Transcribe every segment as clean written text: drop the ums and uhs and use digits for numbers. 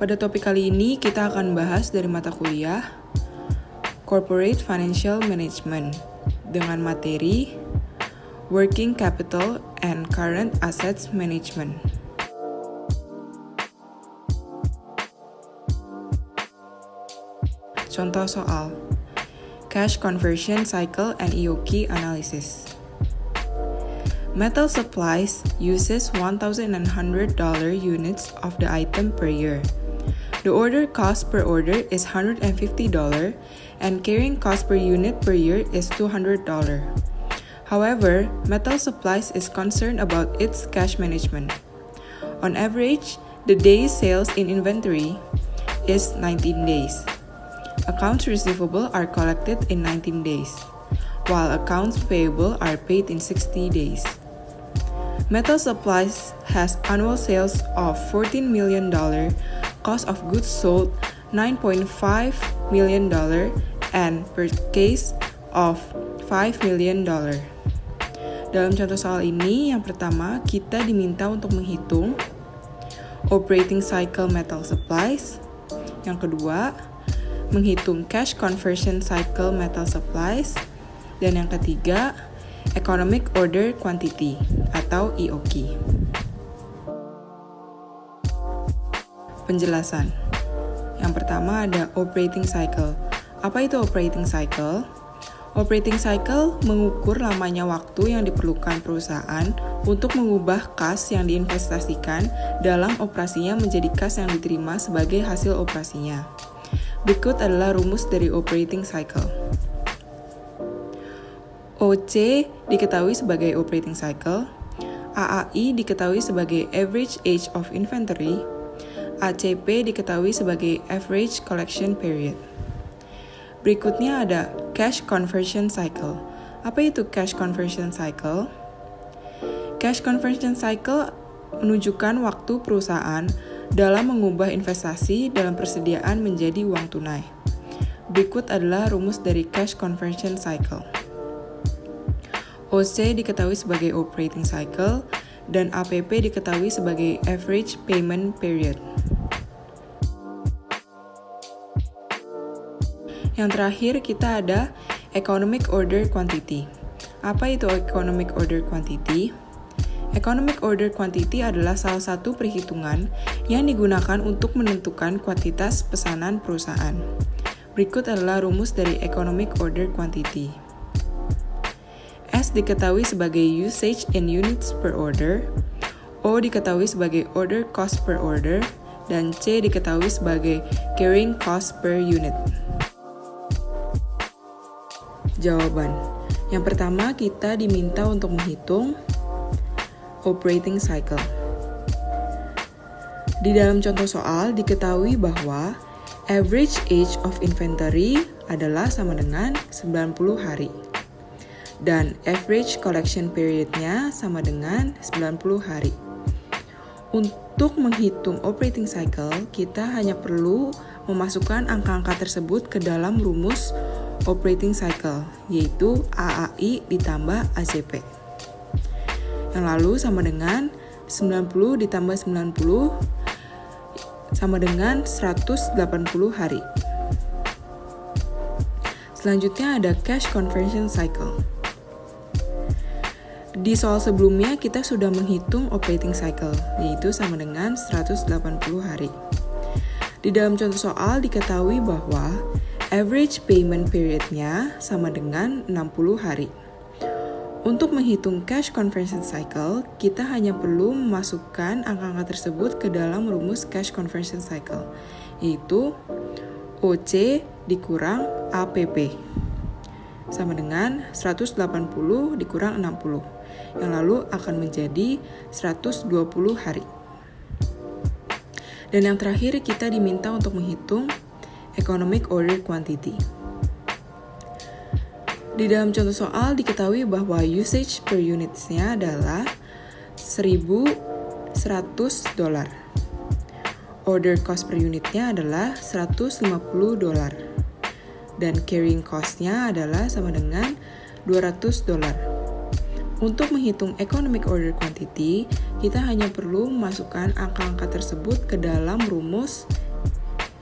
Pada topik kali ini kita akan bahas dari mata kuliah Corporate Financial Management dengan materi Working Capital and Current Assets Management. Contoh soal Cash Conversion Cycle and EOQ Analysis. Metal supplies uses $1,100 units of the item per year. The order cost per order is $150 and carrying cost per unit per year is $200. However, metal supplies is concerned about its cash management. On average, the days sales in inventory is 19 days. Accounts receivable are collected in 19 days, while accounts payable are paid in 60 days. Metal supplies has annual sales of $14 million, cost of goods sold $9.5 million, and purchase of $5 million. Dalam contoh soal ini, yang pertama kita diminta untuk menghitung operating cycle metal supplies. Yang kedua, menghitung cash conversion cycle metal supplies. Dan yang ketiga, economic order quantity atau EOQ. Penjelasan. Yang pertama ada operating cycle. Apa itu operating cycle? Operating cycle mengukur lamanya waktu yang diperlukan perusahaan untuk mengubah kas yang diinvestasikan dalam operasinya menjadi kas yang diterima sebagai hasil operasinya. Berikut adalah rumus dari operating cycle. OC diketahui sebagai operating cycle, AAI diketahui sebagai average age of inventory, ACP diketahui sebagai average collection period. Berikutnya ada cash conversion cycle. Apa itu cash conversion cycle? Cash conversion cycle menunjukkan waktu perusahaan dalam mengubah investasi dalam persediaan menjadi uang tunai. Berikut adalah rumus dari cash conversion cycle. OC diketahui sebagai operating cycle dan APP diketahui sebagai average payment period. Yang terakhir kita ada economic order quantity. Apa itu economic order quantity? Economic order quantity adalah salah satu perhitungan yang digunakan untuk menentukan kuantitas pesanan perusahaan. Berikut adalah rumus dari economic order quantity. S diketahui sebagai usage in units per order, O diketahui sebagai order cost per order, dan C diketahui sebagai carrying cost per unit. Jawaban. Yang pertama, kita diminta untuk menghitung operating cycle. Di dalam contoh soal diketahui bahwa average age of inventory adalah sama dengan 90 hari. Dan average collection period-nya sama dengan 90 hari. Untuk menghitung operating cycle, kita hanya perlu memasukkan angka-angka tersebut ke dalam rumus operating cycle, yaitu AAI ditambah ACP. Yang lalu sama dengan 90 ditambah 90 sama dengan 180 hari. Selanjutnya ada cash conversion cycle. Di soal sebelumnya kita sudah menghitung operating cycle, yaitu sama dengan 180 hari. Di dalam contoh soal diketahui bahwa average payment period-nya sama dengan 60 hari. Untuk menghitung cash conversion cycle, kita hanya perlu memasukkan angka-angka tersebut ke dalam rumus cash conversion cycle, yaitu OC dikurang APP sama dengan 180 dikurang 60, yang lalu akan menjadi 120 hari. Dan yang terakhir kita diminta untuk menghitung economic order quantity. Di dalam contoh soal diketahui bahwa usage per units-nya adalah $1.100. Order cost per unitnya adalah $150. Dan carrying cost-nya adalah sama dengan $200. Untuk menghitung economic order quantity, kita hanya perlu memasukkan angka-angka tersebut ke dalam rumus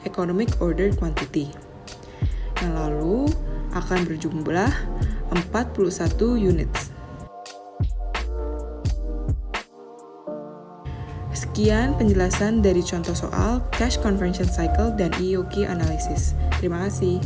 economic order quantity, yang lalu akan berjumlah 41 units. Sekian penjelasan dari contoh soal Cash Conversion Cycle dan EOQ Analysis. Terima kasih.